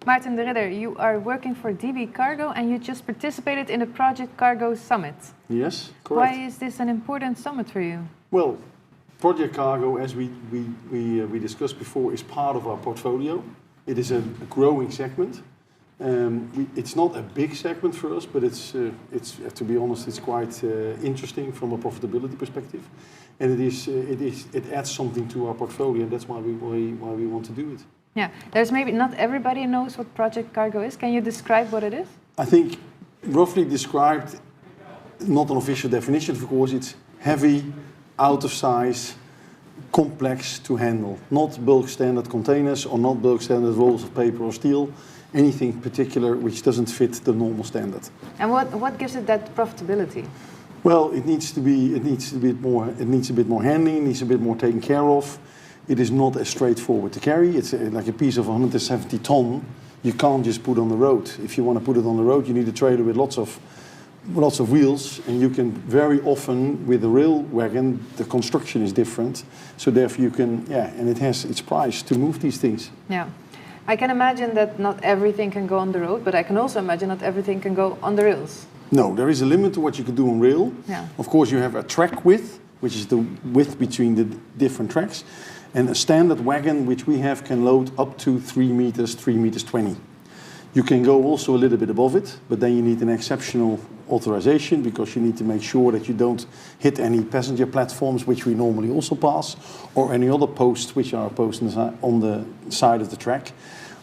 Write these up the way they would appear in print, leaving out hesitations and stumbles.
Maarten de Ridder, you are working for DB Cargo and you just participated in the Project Cargo Summit. Yes, correct. Why is this an important summit for you? Well, Project Cargo, as we discussed before, is part of our portfolio. It is a growing segment. It's not a big segment for us, but it's to be honest, it's quite interesting from a profitability perspective, and it adds something to our portfolio, and that's why we want to do it. Yeah, there's maybe not everybody knows what Project Cargo is. Can you describe what it is? I think roughly described, not an official definition, of course, it's heavy, out of size, complex to handle. Not bulk standard containers or not bulk standard rolls of paper or steel. Anything particular which doesn't fit the normal standard. And what gives it that profitability? Well, it needs a bit more handling, it needs a bit more taken care of. It is not as straightforward to carry. It's like a piece of 170 ton. You can't just put on the road. If you want to put it on the road, you need a trailer with lots of wheels, and you can very often with a rail wagon, the construction is different. So therefore you can, and it has its price to move these things. Yeah. I can imagine that not everything can go on the road, but I can also imagine not everything can go on the rails. No, there is a limit to what you can do on rail. Yeah. Of course, you have a track width, which is the width between the different tracks, and a standard wagon, which we have, can load up to 3 meters, 3 meters 20. You can go also a little bit above it, but then you need an exceptional authorization because you need to make sure that you don't hit any passenger platforms, which we normally also pass, or any other posts which are posted on the side of the track.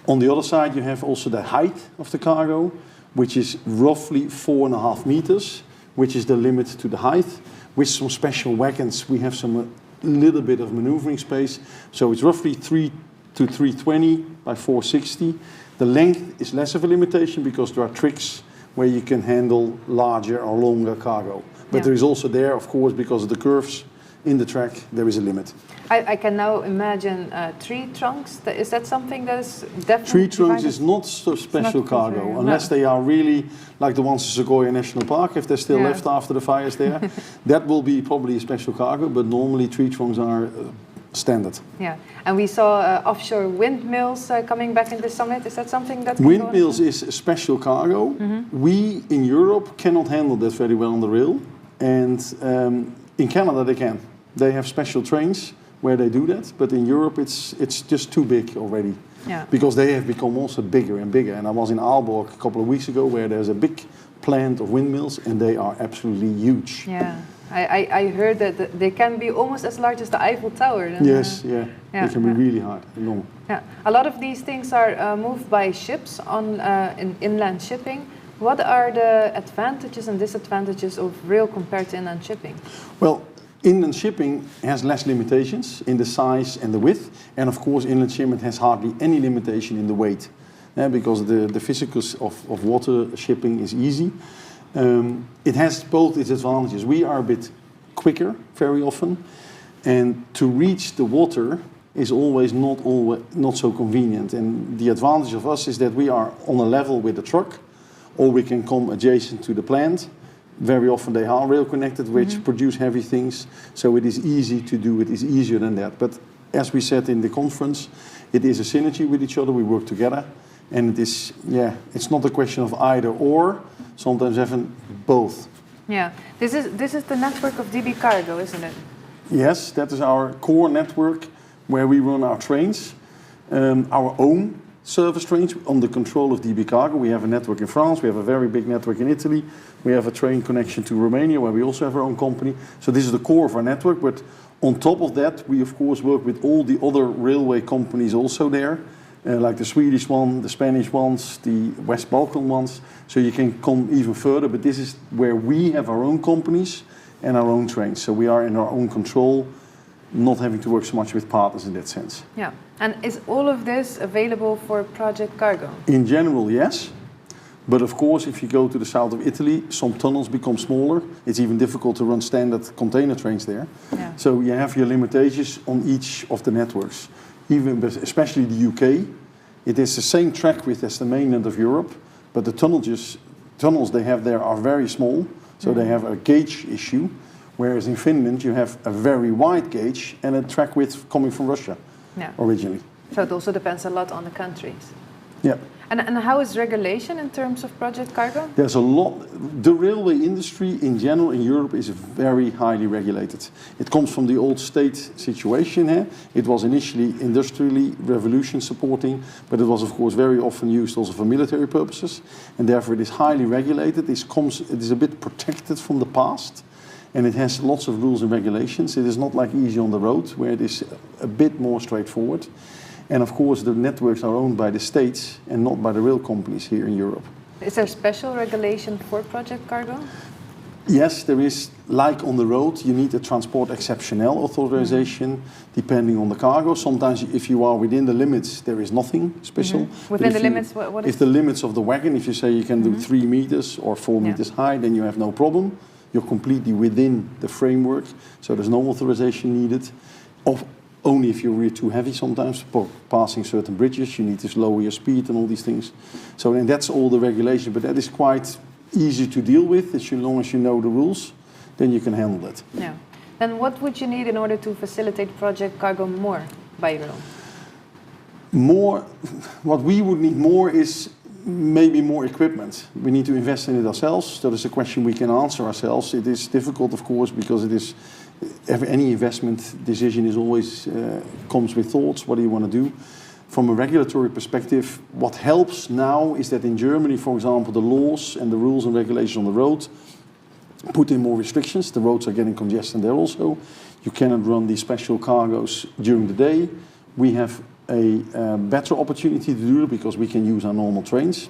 On the other side, you have also the height of the cargo, which is roughly 4.5 meters, which is the limit to the height. With some special wagons, we have some little bit of maneuvering space. So it's roughly 3 to 320 by 460. The length is less of a limitation because there are tricks where you can handle larger or longer cargo. But there is also there, of course, because of the curves in the track, there is a limit. I can now imagine tree trunks. Is that something that is definitely... Tree trunks is not so special cargo, unless they are really like the ones in Sequoia National Park, if they're still left after the fires there. That will be probably a special cargo, but normally tree trunks are standard. Yeah, and we saw offshore windmills coming back in the summit. Is that something that can Windmills is a special cargo. Mm-hmm. We in Europe cannot handle that very well on the rail, and in Canada they can. They have special trains where they do that, but in Europe it's just too big already. Yeah. Because they have become also bigger and bigger. And I was in Aalborg a couple of weeks ago where there's a big plant of windmills and they are absolutely huge. Yeah, I heard that they can be almost as large as the Eiffel Tower. Yes, they can be really long. Yeah, a lot of these things are moved by ships on in inland shipping. What are the advantages and disadvantages of rail compared to inland shipping? Well, inland shipping has less limitations in the size and the width, and of course inland shipping has hardly any limitation in the weight, because the physicals of water shipping is easy. It has both its advantages. We are a bit quicker very often, and to reach the water is always not so convenient. And the advantage of us is that we are on a level with the truck, or we can come adjacent to the plant. Very often they are rail connected, which produce heavy things, so it is easy to do. It is easier than that. But as we said in the conference, it is a synergy with each other. We work together, and it is it's not a question of either or. Sometimes having both. Yeah, this is the network of DB Cargo, isn't it? Yes, that is our core network where we run our trains, our own service trains under control of DB Cargo. We have a network in France, we have a very big network in Italy, we have a train connection to Romania where we also have our own company. So this is the core of our network, but on top of that we of course work with all the other railway companies also there, like the Swedish one, the Spanish ones, the West Balkan ones, so you can come even further, but this is where we have our own companies and our own trains, so we are in our own control, not having to work so much with partners in that sense. Yeah, and is all of this available for Project Cargo? In general, yes. But of course, if you go to the south of Italy, some tunnels become smaller. It's even difficult to run standard container trains there. Yeah. So you have your limitations on each of the networks. Even, especially the UK, it is the same track width as the mainland of Europe, but the tunnels they have there are very small, so they have a gauge issue. Whereas in Finland you have a very wide gauge and a track width coming from Russia originally. So it also depends a lot on the countries. Yeah. And how is regulation in terms of project cargo? There's a lot. The railway industry in general in Europe is very highly regulated. It comes from the old state situation here. It was initially industrially revolution supporting, but it was of course very often used also for military purposes, and therefore it is highly regulated. It is a bit protected from the past, and it has lots of rules and regulations. It is not like easy on the road, where it is a bit more straightforward. And of course, the networks are owned by the states and not by the rail companies here in Europe. Is there special regulation for project cargo? Yes, there is. Like on the road, you need a transport exceptionnel authorization, depending on the cargo. Sometimes, if you are within the limits, there is nothing special. Within the limits, what is? If the limits of the wagon, if you say you can do 3 meters or 4 meters high, then you have no problem. You're completely within the framework, so there's no authorization needed. Only if you're really too heavy sometimes, passing certain bridges, you need to lower your speed and all these things. So and that's all the regulation, but that is quite easy to deal with. As long as you know the rules, then you can handle that. Yeah. Then what would you need in order to facilitate project cargo more by rail? What we would need more is maybe more equipment. We need to invest in it ourselves. That is a question we can answer ourselves. It is difficult, of course, because it is any investment decision is always comes with thoughts. What do you want to do? From a regulatory perspective, what helps now is that in Germany, for example, the laws and the rules and regulations on the road put in more restrictions. The roads are getting congested there also. You cannot run these special cargoes during the day. We have a better opportunity to do it because we can use our normal trains,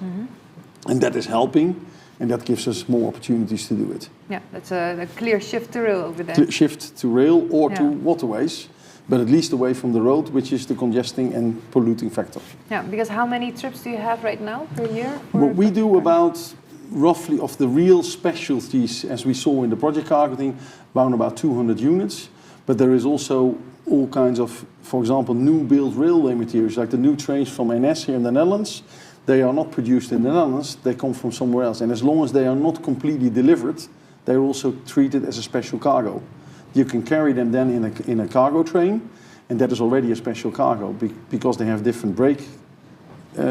and that is helping. And that gives us more opportunities to do it. Yeah, that's a clear shift to rail over there. Shift to rail or to waterways, but at least away from the road, which is the congesting and polluting factor. Yeah, because how many trips do you have right now per year? Well, we do about, roughly of the real specialties, as we saw in the project cargo thing, around about 200 units. But there is also all kinds of, for example, new built railway materials, like the new trains from NS here in the Netherlands. They are not produced in the Netherlands, they come from somewhere else. And as long as they are not completely delivered, they're also treated as a special cargo. You can carry them then in a cargo train, and that is already a special cargo. Because they have different brake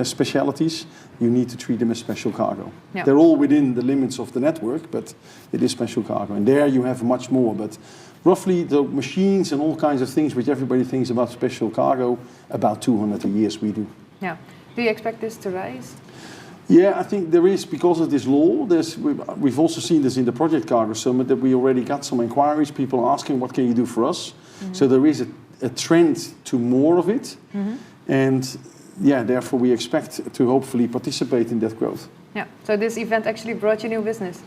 specialities, you need to treat them as special cargo. Yeah. They're all within the limits of the network, but it is special cargo. And there you have much more. But roughly the machines and all kinds of things which everybody thinks about special cargo, about 200 a year we do. Yeah. Do you expect this to rise? Yeah, I think there is, because of this law, we've also seen this in the Project Cargo Summit, that we already got some inquiries, people asking, what can you do for us? So there is a trend to more of it. And yeah, therefore we expect to hopefully participate in that growth. Yeah, so this event actually brought you new business?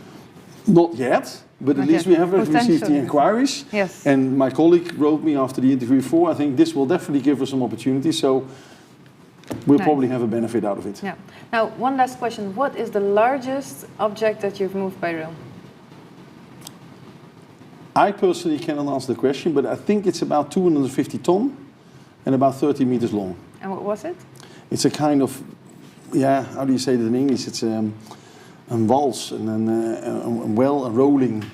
Not yet, but at least we have received the inquiries. Yes. And my colleague wrote me after the interview before, I think this will definitely give us some opportunities. So we'll probably have a benefit out of it. Yeah. Now, one last question. What is the largest object that you've moved by rail? I personally cannot answer the question, but I think it's about 250 ton and about 30 meters long. And what was it? It's a kind of, yeah, how do you say it in English? It's a waltz and then a rolling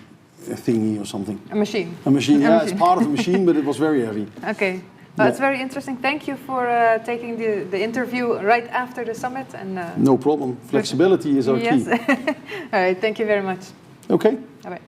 thingy or something. A machine. A machine, yeah, it's part of a machine, but it was very heavy. Okay. Well, it's very interesting. Thank you for taking the interview right after the summit. And no problem. Flexibility is our key. Yes. All right. Thank you very much. Okay. Bye-bye.